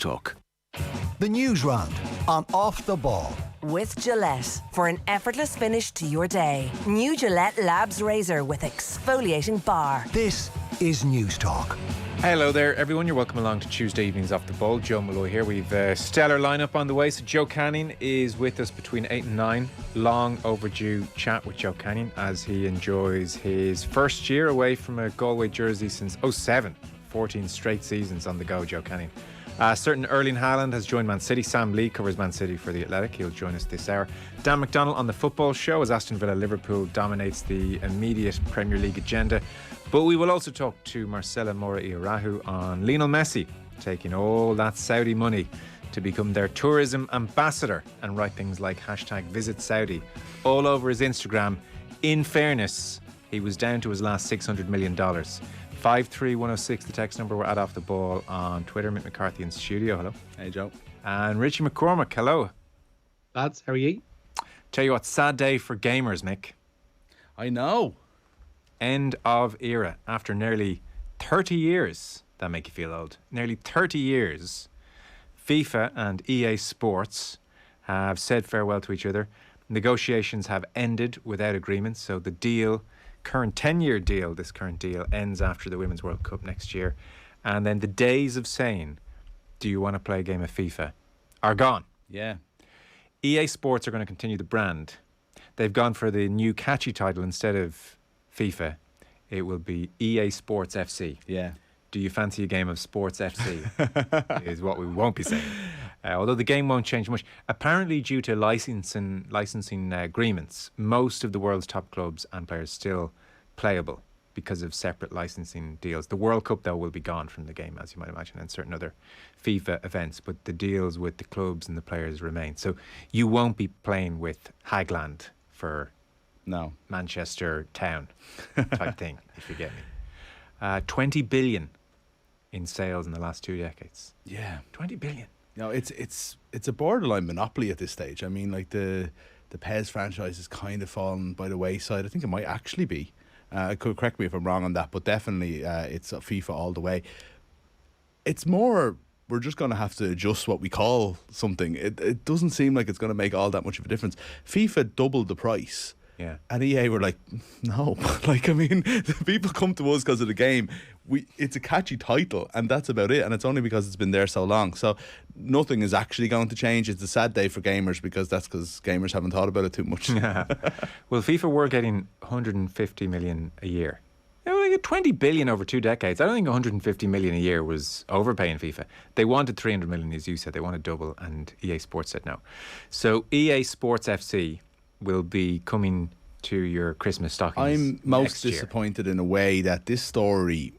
Talk. The Newsround on Off the Ball. With Gillette, for an effortless finish to your day. New Gillette Labs Razor with exfoliating bar. This is News Talk. Hello there, everyone. You're welcome along to Tuesday evenings Off the Ball. Joe Molloy here. We've a stellar lineup on the way. So Joe Canning is with us between 8 and 9. Long overdue chat with Joe Canning as he enjoys his first year away from a Galway jersey since 07. 14 straight seasons on the go, Joe Canning. Certain Erling Haaland has joined Man City. Sam Lee covers Man City for The Athletic. He'll join us this hour. Dan McDonnell on the football show as Aston Villa Liverpool dominates the immediate Premier League agenda. But we will also talk to Marcela Mora-Iarahu on Lionel Messi taking all that Saudi money to become their tourism ambassador and write things like #VisitSaudi all over his Instagram. In fairness, he was down to his last $600 million. 53106, the text number. We're at Off the Ball on Twitter. Mick McCarthy in studio. Hello. Hey, Joe. And Richie McCormack. Hello. Lads, how are you? Tell you what, sad day for gamers, Mick. I know. End of era. After nearly 30 years, that make you feel old. Nearly 30 years, FIFA and EA Sports have said farewell to each other. Negotiations have ended without agreement, so the deal, current 10-year deal, this current deal ends after the Women's World Cup next year. And then the days of saying, do you want to play a game of FIFA, are gone. Yeah. EA Sports are going to continue the brand. They've gone for the new catchy title instead of FIFA. It will be EA Sports FC. Yeah. Do you fancy a game of Sports FC? Is what we won't be saying. Although the game won't change much. Apparently, due to licensing agreements, most of the world's top clubs and players still playable because of separate licensing deals. The World Cup, though, will be gone from the game, as you might imagine, and certain other FIFA events. But the deals with the clubs and the players remain. So you won't be playing with Hagland for Manchester Town type thing, if you get me. 20 billion in sales in the last 2 decades. Yeah. 20 billion. You know, it's a borderline monopoly at this stage. I mean, like the PES franchise is kind of fallen by the wayside. I think it might actually be. Could correct me if I'm wrong on that, but definitely it's FIFA all the way. It's more, we're just going to have to adjust what we call something. It doesn't seem like it's going to make all that much of a difference. FIFA doubled the price. Yeah. And EA were like, no. Like, I mean, the people come to us because of the game. It's a catchy title, and that's about it. And it's only because it's been there so long. So nothing is actually going to change. It's a sad day for gamers because gamers haven't thought about it too much. Well, FIFA were getting 150 million a year. You know, they get 20 billion over 2 decades. I don't think 150 million a year was overpaying FIFA. They wanted 300 million, as you said. They wanted double, and EA Sports said no. So EA Sports FC will be coming to your Christmas stockings. I'm most disappointed in a way that this story,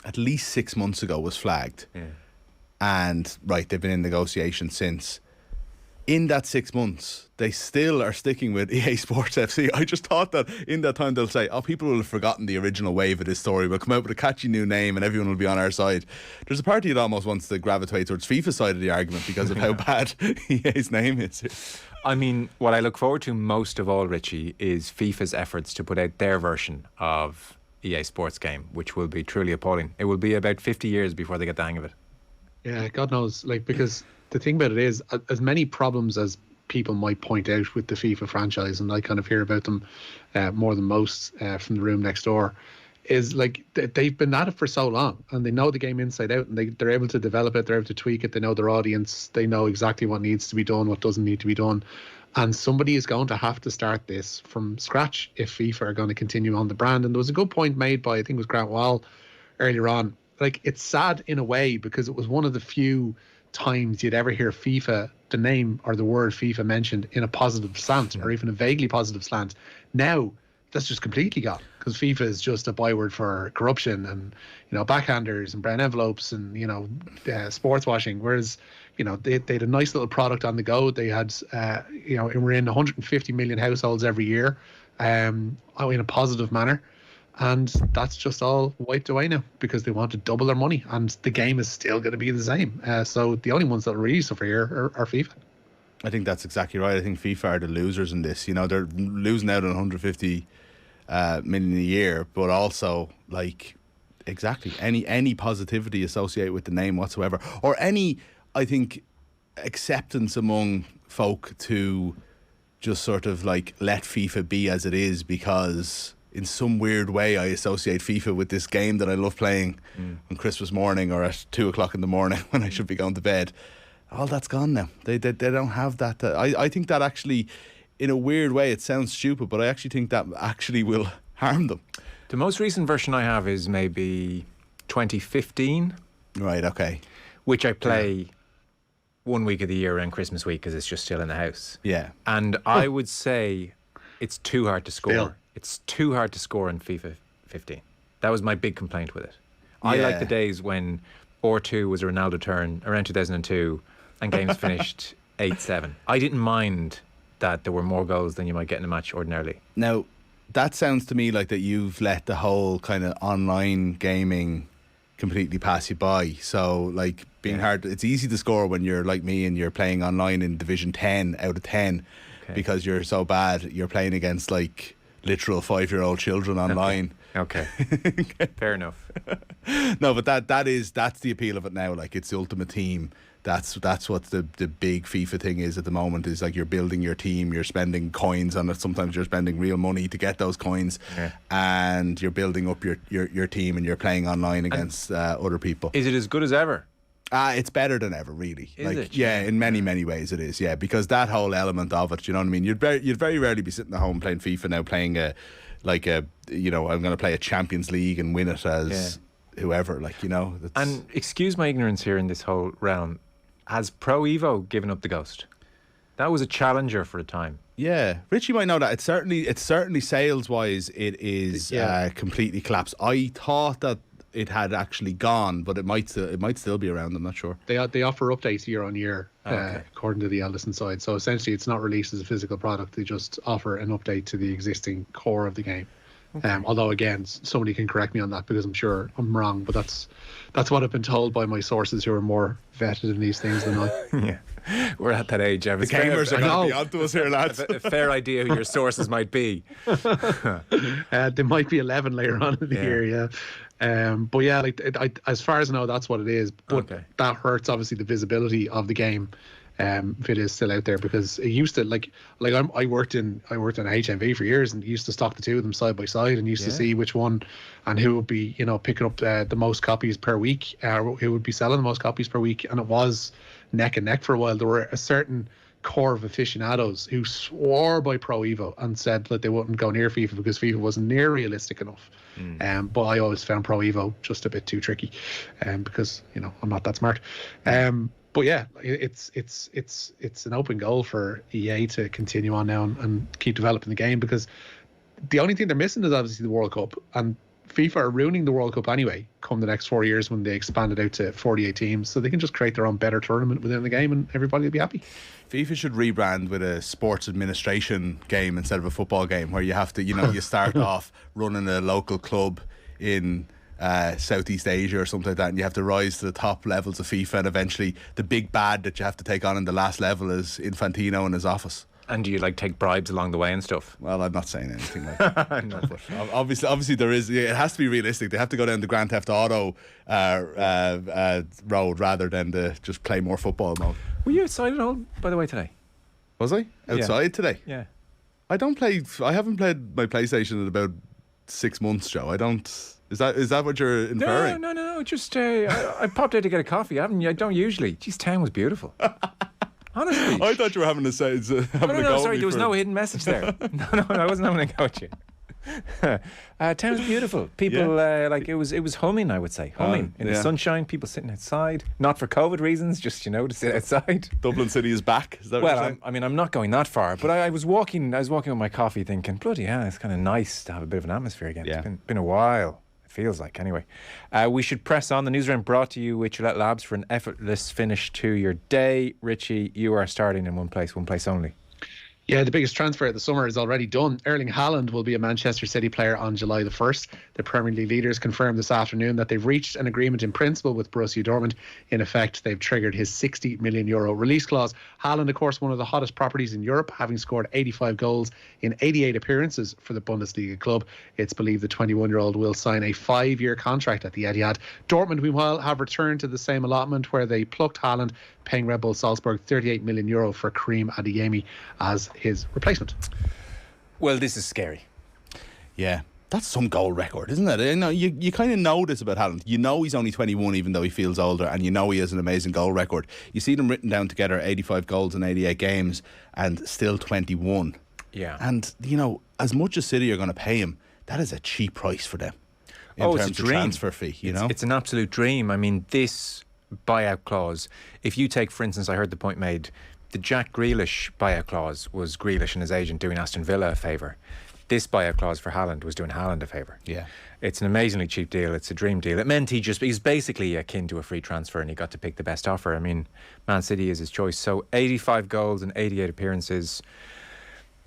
at least 6 months ago, was flagged. Yeah. And, they've been in negotiations since. In that 6 months, they still are sticking with EA Sports FC. I just thought that in that time they'll say, people will have forgotten the original wave of this story. We'll come out with a catchy new name and everyone will be on our side. There's a party that almost wants to gravitate towards FIFA's side of the argument because of how bad EA's name is. I mean, what I look forward to most of all, Richie, is FIFA's efforts to put out their version of EA Sports game, which will be truly appalling. It will be about 50 years before they get the hang of it. Yeah, God knows. Because the thing about it is, as many problems as people might point out with the FIFA franchise, and I kind of hear about them more than most from the room next door, is they've been at it for so long and they know the game inside out, and they're able to develop it, they're able to tweak it, they know their audience, they know exactly what needs to be done, what doesn't need to be done. And somebody is going to have to start this from scratch if FIFA are going to continue on the brand. And there was a good point made by, I think it was Grant Wall earlier on. It's sad in a way because it was one of the few times you'd ever hear FIFA, the name or the word FIFA mentioned in a positive slant or even a vaguely positive slant. Now that's just completely gone because FIFA is just a byword for corruption and, backhanders and brown envelopes and, sports washing. Whereas, they had a nice little product on the go. They had, we're in 150 million households every year in a positive manner. And that's just all wiped away now because they want to double their money and the game is still going to be the same. So the only ones that really suffer here are FIFA. I think that's exactly right. I think FIFA are the losers in this. They're losing out on 150 million a year, but also exactly any positivity associated with the name whatsoever, or any I think, acceptance among folk to just sort of like let FIFA be as it is, because in some weird way I associate FIFA with this game that I love playing on Christmas morning or at 2 o'clock in the morning when I should be going to bed. All that's gone now. They don't have that. I think that actually, in a weird way, it sounds stupid, but I actually think that actually will harm them. The most recent version I have is maybe 2015. Right, okay. Which I play 1 week of the year around Christmas week because it's just still in the house. Yeah. And I would say it's too hard to score. Still. It's too hard to score in FIFA 15. That was my big complaint with it. I like the days when R2 was a Ronaldo turn around 2002 and games finished 8-7. I didn't mind that there were more goals than you might get in a match ordinarily. Now, that sounds to me like that you've let the whole kind of online gaming completely pass you by. So, like, being hard, it's easy to score when you're like me and you're playing online in Division 10 out of 10 because you're so bad. You're playing against, like, literal 5-year-old children online. Okay. Fair enough. No, but that's the appeal of it now. Like, it's the ultimate team. That's what the big FIFA thing is at the moment, is like you're building your team, you're spending coins on it, sometimes you're spending real money to get those coins, and you're building up your team and you're playing online against other people. Is it as good as ever? It's better than ever, really. Is it? Yeah, in many ways it is, yeah, because that whole element of it, you know what I mean? You'd very rarely be sitting at home playing FIFA now, playing I'm going to play a Champions League and win it as whoever, like, you know. And excuse my ignorance here in this whole realm, has Pro Evo given up the ghost? That was a challenger for a time. Yeah, Richie might know that. It's certainly sales wise, it is completely collapsed. I thought that it had actually gone, but it might still be around. I'm not sure. They offer updates year on year, according to the Ellison side. So essentially, it's not released as a physical product. They just offer an update to the existing core of the game. Although again, somebody can correct me on that because I'm sure I'm wrong, but that's what I've been told by my sources who are more vetted in these things than I. Yeah, we're at that age. The gamers are going to be onto us here, lads. A fair idea who your sources might be. They might be 11 later on in the year, but yeah, as far as I know, that's what it is. But that hurts obviously the visibility of the game. If it is still out there, because it used to I worked in HMV for years and used to stock the two of them side by side and used to see which one and who would be picking up the most copies per week, who would be selling the most copies per week, and it was neck and neck for a while. There were a certain core of aficionados who swore by Pro Evo and said that they wouldn't go near FIFA because FIFA wasn't near realistic enough. But I always found Pro Evo just a bit too tricky, because I'm not that smart. But yeah, it's an open goal for EA to continue on now and keep developing the game, because the only thing they're missing is obviously the World Cup, and FIFA are ruining the World Cup anyway come the next 4 years when they expand it out to 48 teams, so they can just create their own better tournament within the game and everybody will be happy. FIFA should rebrand with a sports administration game instead of a football game, where you have to, you start off running a local club in Southeast Asia or something like that, and you have to rise to the top levels of FIFA, and eventually the big bad that you have to take on in the last level is Infantino and his office. And do you take bribes along the way and stuff? Well, I'm not saying anything like that. No, but obviously there is. It has to be realistic. They have to go down the Grand Theft Auto road rather than the just play more football mode. Were you outside at all, by the way, today? Was I outside today? Yeah. I don't play. I haven't played my PlayStation in about 6 months, Joe. I don't. Is that what you're inferring? No. Just I popped out to get a coffee. I don't usually. Jeez, town was beautiful. Honestly. I thought you were having a say. No, sorry, there was no hidden message there. No, I wasn't having a go at you. Town's beautiful. People it was humming. I would say humming in the sunshine. People sitting outside, not for COVID reasons, just to sit outside. Dublin City is back. Is that what you're saying? I'm not going that far, but I was walking with my coffee, thinking, bloody hell, it's kind of nice to have a bit of an atmosphere again. Yeah. It's been a while. Feels like, anyway. We should press on. The Newsround brought to you with Gillette Labs for an effortless finish to your day. Richie, you are starting in one place only. Yeah, the biggest transfer of the summer is already done. Erling Haaland will be a Manchester City player on July the 1st. The Premier League leaders confirmed this afternoon that they've reached an agreement in principle with Borussia Dortmund. In effect, they've triggered his €60 million release clause. Haaland, of course, one of the hottest properties in Europe, having scored 85 goals in 88 appearances for the Bundesliga club. It's believed the 21-year-old will sign a 5-year contract at the Etihad. Dortmund, meanwhile, have returned to the same allotment where they plucked Haaland, paying Red Bull Salzburg €38 million for Karim Adeyemi as his replacement. Well, this is scary. Yeah, that's some goal record, isn't it? You kind of know this about Haaland. You know he's only 21, even though he feels older, and you know he has an amazing goal record. You see them written down together, 85 goals in 88 games, and still 21. Yeah. And, as much as City are going to pay him, that is a cheap price for them in terms it's a of dream. transfer fee, It's an absolute dream. I mean, this buyout clause, if you take, for instance, I heard the point made, the Jack Grealish buyout clause was Grealish and his agent doing Aston Villa a favour. This buyout clause for Haaland was doing Haaland a favour. Yeah. It's an amazingly cheap deal. It's a dream deal. It meant he's basically akin to a free transfer, and he got to pick the best offer. I mean, Man City is his choice. So 85 goals and 88 appearances.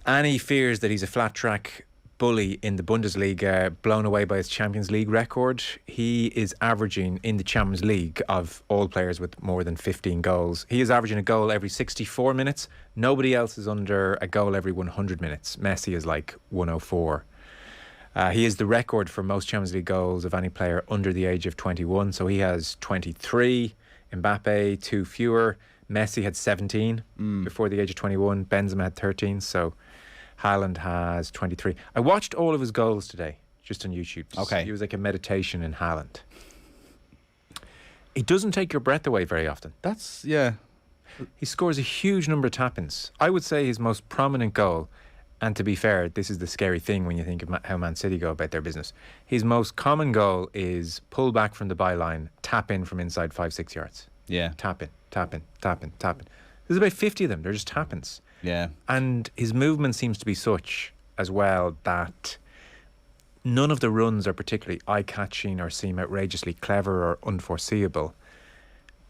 Any fears that he's a flat track bully in the Bundesliga, blown away by his Champions League record. He is averaging in the Champions League, of all players with more than 15 goals, he is averaging a goal every 64 minutes. Nobody else is under a goal every 100 minutes. Messi is like 104. He is the record for most Champions League goals of any player under the age of 21. So he has 23. Mbappe, 2 fewer. Messi had 17 before the age of 21. Benzema had 13. So Haaland has 23. I watched all of his goals today, just on YouTube. Okay. It was like a meditation in Haaland. He doesn't take your breath away very often. He scores a huge number of tap-ins. I would say his most prominent goal, and to be fair, this is the scary thing when you think of how Man City go about their business. His most common goal is pull back from the byline, tap in from inside 5-6 yards. Yeah. Tap in, tap in, tap in, tap in. There's about 50 of them. They're just tap-ins. Yeah. And his movement seems to be such as well that none of the runs are particularly eye-catching or seem outrageously clever or unforeseeable.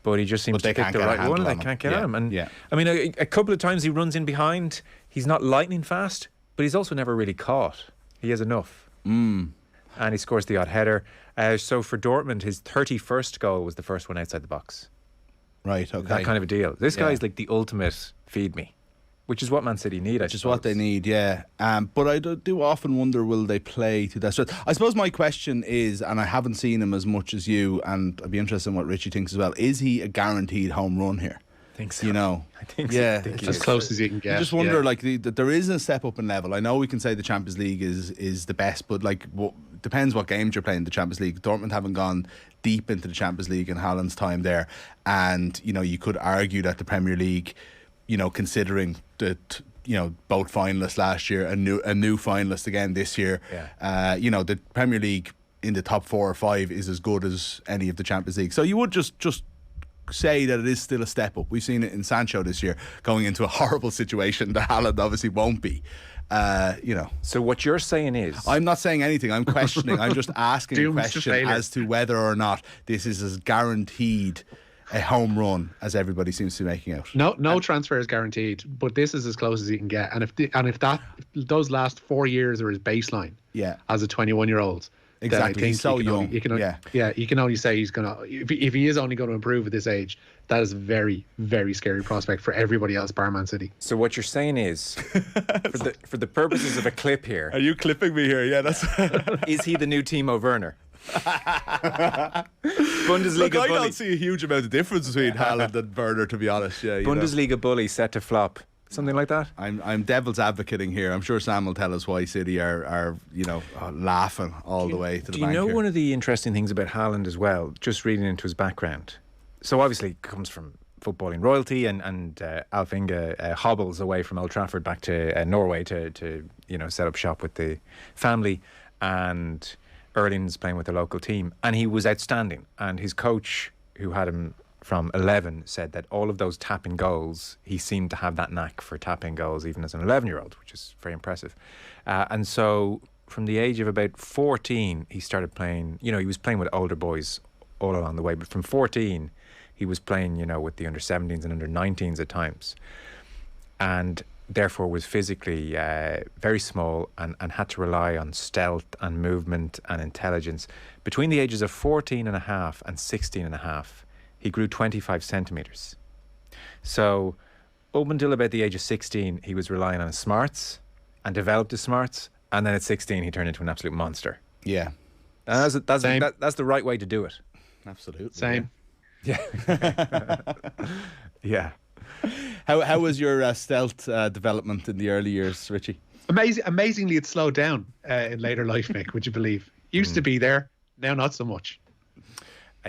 But he just seems to pick the right one and they can't get at him. And I mean, a couple of times he runs in behind. He's not lightning fast, but he's also never really caught. He has enough. And he scores the odd header. So for Dortmund, his 31st goal was the first one outside the box. Right, okay. That kind of a deal. This guy's like the ultimate feed me. Which is what Man City need, I suppose. Which is what they need, yeah. But I do often wonder, will they play to that strength? I suppose my question is, and I haven't seen him as much as you, and I'd be interested in what Richie thinks as well, is he a guaranteed home run here? I think so. I think so. It's as close as you can get. I just wonder, that there is a step up in level. I know we can say the Champions League is the best, but depends what games you're playing in the Champions League. Dortmund haven't gone deep into the Champions League in Haaland's time there, and you could argue that the Premier League, considering that both finalists last year, a new finalist again this year. The Premier League in the top 4 or 5 is as good as any of the Champions League. So you would just say that it is still a step up. We've seen it in Sancho this year, going into a horrible situation that Haaland obviously won't be. So what you're saying is, I'm not saying anything. I'm questioning. I'm just asking a question as to whether or not this is as guaranteed a home run as everybody seems to be making out. No transfer is guaranteed, but this is as close as you can get. And if those last 4 years are his baseline, as a 21-year-old, exactly, he's so young. You can only say he's gonna. If he is only going to improve at this age, that is a very, very scary prospect for everybody else, bar Man City. So what you're saying is, for the purposes of a clip here, are you clipping me here? Yeah, that's. Is he the new Timo Werner? Bundesliga Look, I bully. don't see a huge amount of difference between Haaland and Werner, to be honest. Yeah, Bundesliga bully set to flop, something like that. I'm devil's advocating here. I'm sure Sam will tell us why City are laughing all the way to the bank. Do you know here. one of the interesting things about Haaland as well? Just reading into his background. So obviously he comes from footballing royalty, and alf-inge hobbles away from Old Trafford back to Norway to set up shop with the family, and Erling's playing with the local team, and he was outstanding. And his coach, who had him from 11, said that all of those tapping goals, he seemed to have that knack for tapping goals even as an 11-year-old, which is very impressive. And so from the age of about 14, he started playing, he was playing with older boys all along the way, but from 14, he was playing, with the under-17s and under-19s at times. And therefore was physically very small and had to rely on stealth and movement and intelligence. Between the ages of 14 and a half and 16 and a half, he grew 25 centimetres. So up until about the age of 16, he was relying on his smarts and developed his smarts. And then at 16, he turned into an absolute monster. Yeah. And that's the right way to do it. Absolutely. Same. Yeah. Yeah. How was your stealth development in the early years, Richie? Amazingly, it slowed down in later life, Mick, would you believe? Used to be there, now not so much.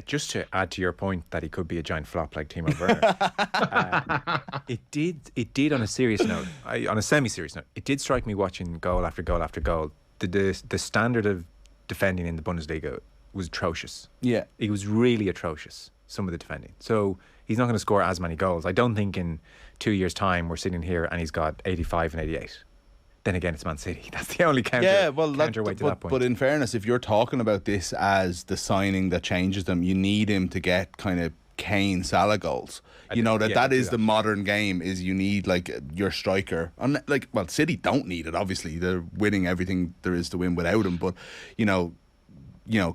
Just to add to your point that he could be a giant flop like Timo Werner, it did on a serious note, on a semi-serious note, it did strike me watching goal after goal after goal. The standard of defending in the Bundesliga was atrocious. Yeah. It was really atrocious, some of the defending. So he's not going to score as many goals. I don't think in 2 years' time we're sitting here and he's got 85 and 88. Then again, it's Man City. That's the only counterweight to that point. But in fairness, if you're talking about this as the signing that changes them, you need him to get kind of Kane, Salah goals. That is the modern game. Is you need like your striker. City don't need it. Obviously, they're winning everything there is to win without him. But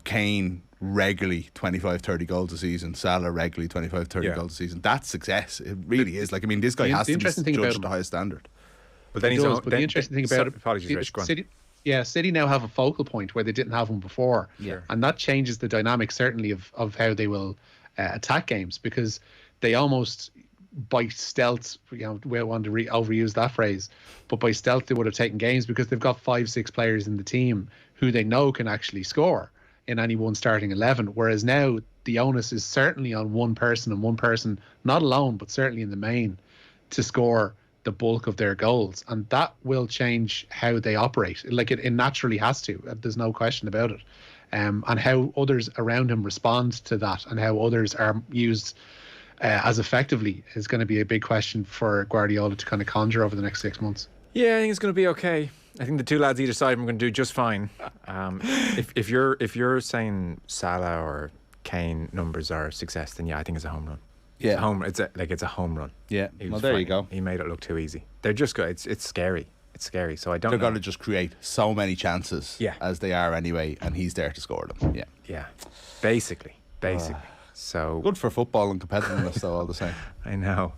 Kane regularly 25-30 goals a season, Salah regularly 25-30 goals a season. That's success. It really is. This guy has to be judged at the highest standard. But then the interesting thing about it, apologies, Rich, go on. City now have a focal point where they didn't have one before, and that changes the dynamic certainly of how they will attack games, because they almost by stealth, we don't want to overuse that phrase, but by stealth they would have taken games because they've got 5-6 players in the team who they know can actually score in any one starting 11. Whereas now the onus is certainly on one person, and one person, not alone, but certainly in the main, to score the bulk of their goals, and that will change how they operate. Like it naturally has to. There's no question about it. And how others around him respond to that, and how others are used as effectively, is going to be a big question for Guardiola to kind of conjure over the next 6 months. Yeah, I think it's going to be okay. I think the two lads either side are going to do just fine. If you're saying Salah or Kane numbers are success, then I think it's a home run. Yeah, it's a home run. Yeah, well, there you go. He made it look too easy. They're just good. It's scary. It's scary. So I don't. They're going to just create so many chances. As they are anyway, and he's there to score them. Yeah. Yeah. Basically. So good for football and competitiveness, though. All the same. I know.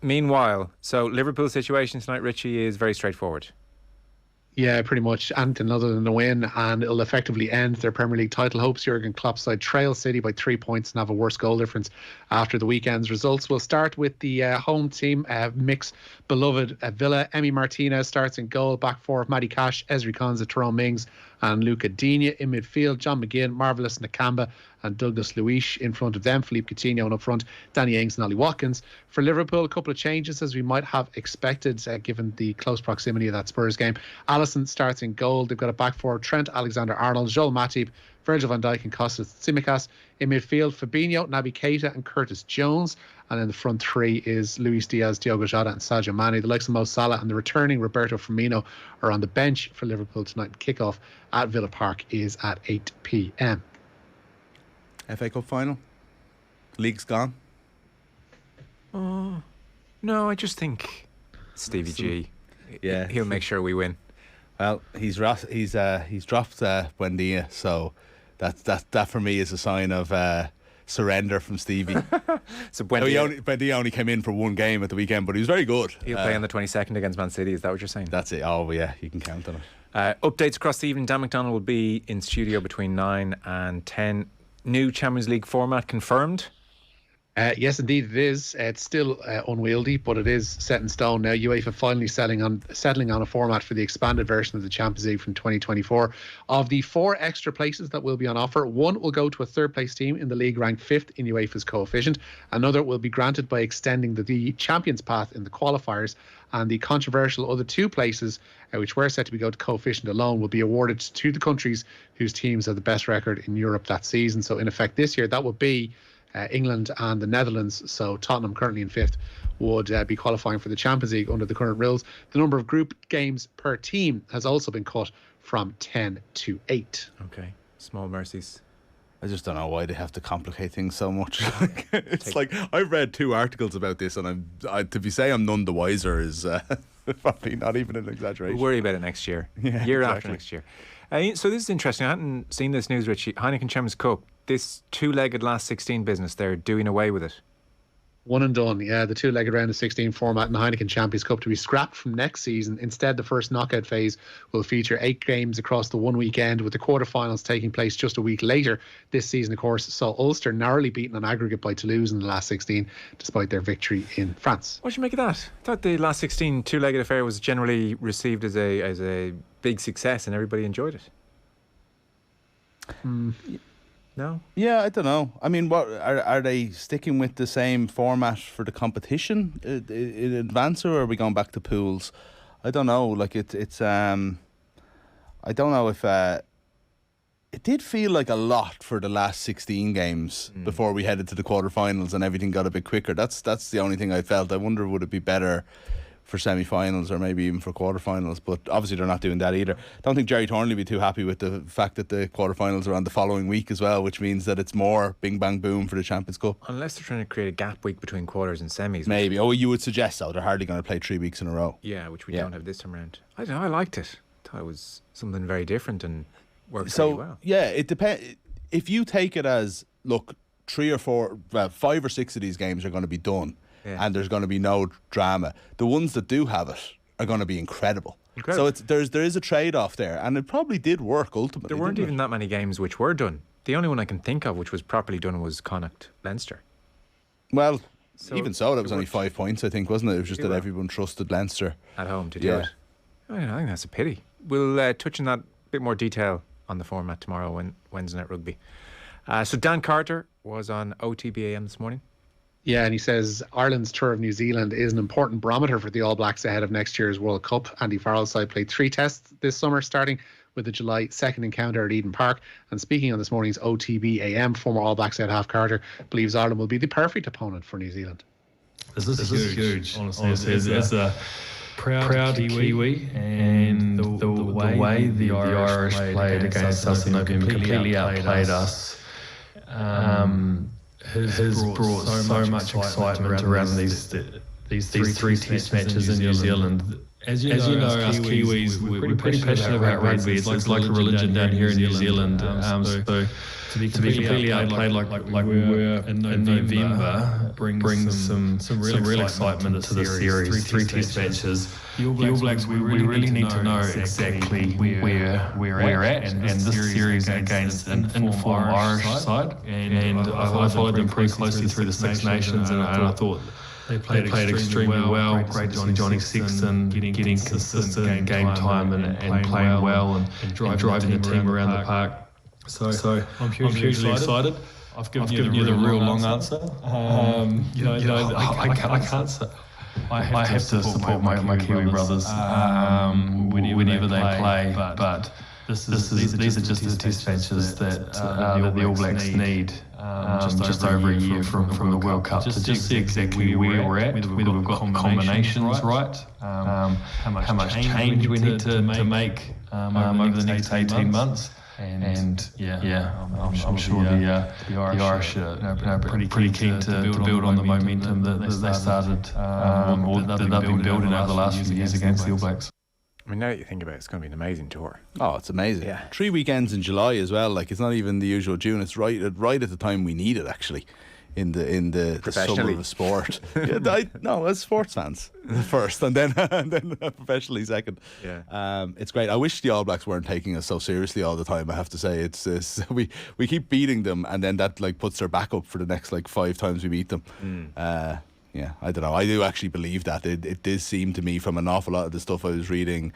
Meanwhile, so Liverpool's situation tonight, Richie, is very straightforward. Yeah, pretty much anything other than a win, and it'll effectively end their Premier League title hopes. Jurgen Klopp's side trail City by 3 points and have a worse goal difference after the weekend's results. We'll start with the home team, Mick's beloved Villa. Emi Martinez starts in goal, back four of Matty Cash, Ezri Konsa, Tyrone Mings and Luca Digne. In midfield, John McGinn, Marvelous Nakamba and Douglas Luiz. In front of them, Philippe Coutinho, and up front, Danny Ings and Ollie Watkins. For Liverpool, a couple of changes as we might have expected given the close proximity of that Spurs game. Alisson starts in goal. They've got a back four, Trent Alexander-Arnold, Joel Matip, Virgil van Dijk and Kostas Tsimikas. In midfield, Fabinho, Naby Keita and Curtis Jones. And in the front three is Luis Diaz, Diogo Jota and Sadio Mane. The likes of Mo Salah and the returning Roberto Firmino are on the bench for Liverpool tonight. Kickoff at Villa Park is at 8 p.m. FA Cup final? League's gone? Oh, no, I just think Stevie G. Yeah, he'll make sure we win. Well, he's dropped Buendia, so that for me is a sign of surrender from Stevie. So Buendia only came in for one game at the weekend, but he was very good. He'll play on the 22nd against Man City. Is that what you're saying? That's it. Oh, yeah, you can count on it. Updates across the evening. Dan McDonald will be in studio between 9 and 10. New Champions League format confirmed? Yes, indeed it is. It's still unwieldy, but it is set in stone now. UEFA finally settling on a format for the expanded version of the Champions League from 2024. Of the 4 extra places that will be on offer, 1 will go to a third place team in the league ranked 5th in UEFA's coefficient. Another will be granted by extending the Champions path in the qualifiers. And the controversial other 2 places, which were set to be go to coefficient alone, will be awarded to the countries whose teams have the best record in Europe that season. So in effect this year, that would be England and the Netherlands. So Tottenham, currently in 5th, would be qualifying for the Champions League under the current rules. The number of group games per team has also been cut from 10 to 8. Okay, small mercies. I just don't know why they have to complicate things so much. It's like I've read 2 articles about this, and I'm none the wiser is probably not even an exaggeration. We'll worry about it next year. Yeah, Year exactly. after next year. So this is interesting. I hadn't seen this news, Richie. Heineken Champions Cup, this 2-legged last 16 business, they're doing away with it. One and done, yeah. The 2-legged round of 16 format in the Heineken Champions Cup to be scrapped from next season. Instead, the first knockout phase will feature 8 games across the one weekend, with the quarterfinals taking place just a week later. This season, of course, saw Ulster narrowly beaten on aggregate by Toulouse in the last 16, despite their victory in France. What do you make of that? I thought the last 16 2-legged affair was generally received as a big success and everybody enjoyed it. No? Yeah, I don't know. I mean, what are they sticking with the same format for the competition in advance, or are we going back to pools? I don't know. Like it's I don't know if it did feel like a lot for the last 16 games before we headed to the quarterfinals and everything got a bit quicker. That's the only thing I felt. I wonder, would it be better for semi-finals or maybe even for quarterfinals? But obviously they're not doing that either. Don't think Jerry Thornley would be too happy with the fact that the quarterfinals are on the following week as well, which means that it's more bing bang boom for the Champions Cup. Unless they're trying to create a gap week between quarters and semis. Maybe. Oh, you would suggest so. They're hardly going to play 3 weeks in a row. Yeah, which we don't have this time around. I don't know, I liked it. I thought it was something very different and worked really well. Yeah, it depends. If you take it as, look, 5 or 6 of these games are going to be done. Yeah. And there's going to be no drama. The ones that do have it are going to be incredible. So there is a trade-off there, and it probably did work ultimately. There weren't even that many games which were done. The only one I can think of which was properly done was Connacht Leinster. Well, even so, that was only 5 points, I think, wasn't it? It was just that everyone trusted Leinster at home to do it. I think that's a pity. We'll touch on that a bit more detail on the format tomorrow when Wednesday Night Rugby. So Dan Carter was on OTB AM this morning. Yeah, and he says Ireland's tour of New Zealand is an important barometer for the All Blacks ahead of next year's World Cup. Andy Farrell's side played 3 tests this summer, starting with the July 2nd encounter at Eden Park. And speaking on this morning's OTB AM, former All Blacks head half Carter believes Ireland will be the perfect opponent for New Zealand. This is huge. Honestly, it's a proud Kiwi, and the way the Irish played against us and completely outplayed us. Has brought so much excitement around these 3 test matches in New Zealand. As you know, us Kiwis, we're pretty passionate about rugby. It's like a religion down here in New Zealand. So to be completely outplayed like we were in November brings some real excitement to the series. 3 test matches. The All Blacks, we really need to know exactly where we're at, and this series against an informed Irish side. And I followed them pretty closely through the Six Nations, and I thought they played extremely well. Great Johnny Sexton getting consistent game time and playing well and driving the team around the park. So I'm hugely excited. I've given you the real long answer. I can't say. I have to support my Kiwi brothers whenever they play, but these are just the test matches that the All Blacks need just over a year from the World Cup to just see exactly where we're at, whether we've got combinations right, how much change we need to make over the next 18 months. And I'm sure the Irish are pretty keen to build on the momentum that they started, or that they've been building over the last few years against the All Blacks. I mean, now that you think about it, it's going to be an amazing tour. Oh, it's amazing. Yeah. 3 weekends in July as well. Like, it's not even the usual June. It's right at the time we need it, actually, in the summer of sport. As sports fans first, and then professionally second. Yeah. It's great. I wish the All Blacks weren't taking us so seriously all the time. I have to say, it's we keep beating them, and then that puts their back up for the next 5 times we beat them. Yeah, I don't know. I do actually believe that. It did seem to me from an awful lot of the stuff I was reading,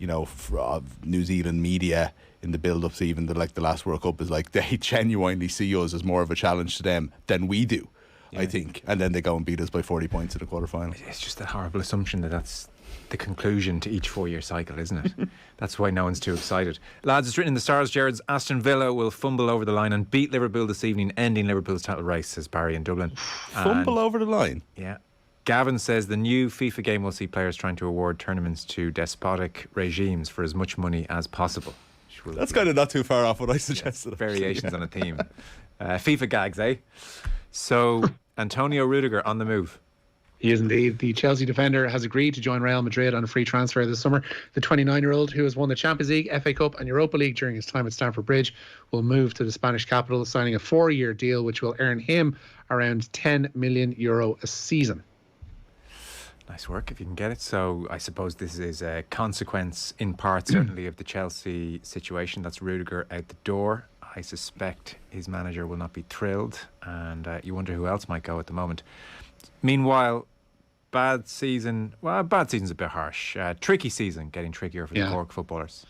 New Zealand media in the build-up to even the last World Cup, is they genuinely see us as more of a challenge to them than we do, I think. And then they go and beat us by 40 points in the quarterfinal. It's just a horrible assumption that's the conclusion to each 4-year cycle, isn't it? That's why no one's too excited. Lads, it's written in the stars, Jared's Aston Villa will fumble over the line and beat Liverpool this evening, ending Liverpool's title race, says Barry in Dublin. Fumble over the line? Yeah. Gavin says the new FIFA game will see players trying to award tournaments to despotic regimes for as much money as possible. That's kind of not too far off what I suggested. Variations on a theme. FIFA gags, eh? So, Antonio Rüdiger on the move. He is indeed. The Chelsea defender has agreed to join Real Madrid on a free transfer this summer. The 29-year-old, who has won the Champions League, FA Cup and Europa League during his time at Stamford Bridge, will move to the Spanish capital, signing a 4-year deal which will earn him around €10 million a season. Nice work if you can get it. So I suppose this is a consequence in part certainly of the Chelsea situation. That's Rüdiger out the door. I suspect his manager will not be thrilled, and you wonder who else might go at the moment. Meanwhile, bad season. Well, bad season's a bit harsh. Tricky season, getting trickier for the Cork footballers.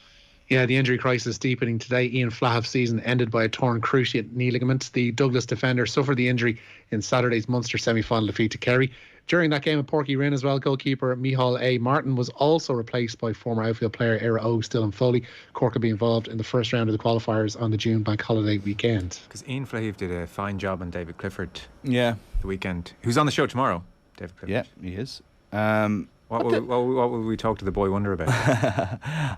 Yeah, the injury crisis deepening today. Ian Flahav's season ended by a torn cruciate knee ligament. The Douglas defender suffered the injury in Saturday's Munster semi-final defeat to Kerry. During that game at Porky Rin as well, goalkeeper Micheál A. Martin was also replaced by former outfield player Era O. Still Foley. Cork will be involved in the first round of the qualifiers on the June bank holiday weekend. Because Ian Flahav did a fine job on David Clifford the weekend. Who's on the show tomorrow? David Clifford. Yeah, he is. What will we talk to the boy wonder about?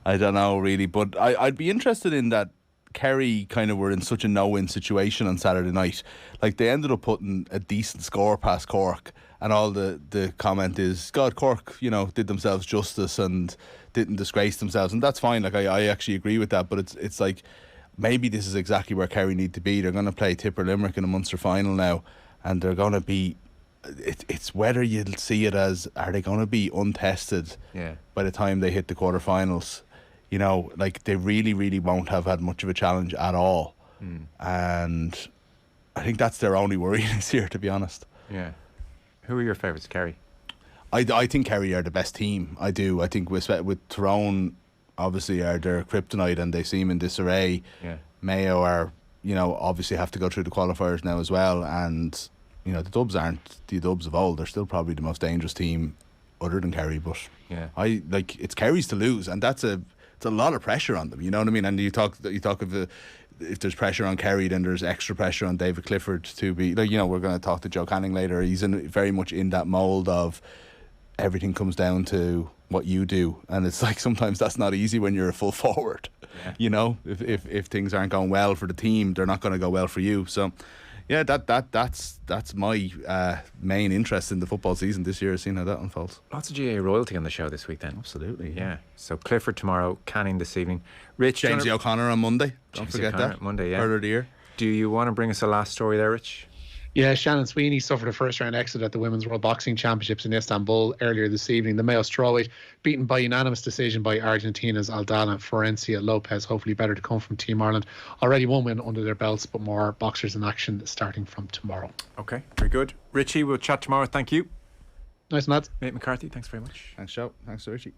I don't know really, but I'd be interested in that. Kerry kind of were in such a no-win situation on Saturday night. Like, they ended up putting a decent score past Cork, and all the comment is, God, Cork, did themselves justice and didn't disgrace themselves, and that's fine. Like, I actually agree with that, but it's like, maybe this is exactly where Kerry need to be. They're going to play Tipper Limerick in a Munster final now, and they're going to be. It's whether you'll see it as, are they going to be untested by the time they hit the quarterfinals? Like, they really, really won't have had much of a challenge at all. And I think that's their only worry this year, to be honest. Yeah. Who are your favourites, Kerry? I think Kerry are the best team. I do. I think with Tyrone, obviously, are their kryptonite and they seem in disarray. Yeah. Mayo are, obviously have to go through the qualifiers now as well. And, the Dubs aren't the Dubs of old. They're still probably the most dangerous team other than Kerry. But it's Kerry's to lose. And it's a lot of pressure on them, you know what I mean? And you talk of if there's pressure on Kerry, then there's extra pressure on David Clifford to be, we're going to talk to Joe Canning later. He's very much in that mould of everything comes down to what you do, and it's like sometimes that's not easy when you're a full forward. If things aren't going well for the team, they're not going to go well for you. So that's my main interest in the football season this year, seeing how that unfolds. Lots of GA royalty on the show this week then. Absolutely. Yeah. So Clifford tomorrow, Canning this evening. Rich, James O'Connor on Monday. Don't James forget O'Connor that. Monday, yeah. Earlier of the year. Do you want to bring us a last story there, Rich? Yeah, Shannon Sweeney suffered a first-round exit at the Women's World Boxing Championships in Istanbul earlier this evening. The Mayo strawweight beaten by unanimous decision by Argentina's Aldana Florencia Lopez. Hopefully better to come from Team Ireland. Already one win under their belts, but more boxers in action starting from tomorrow. Okay, very good. Richie, we'll chat tomorrow. Thank you. Nice, lads. Mate McCarthy, thanks very much. Thanks, Joe. Thanks to Richie.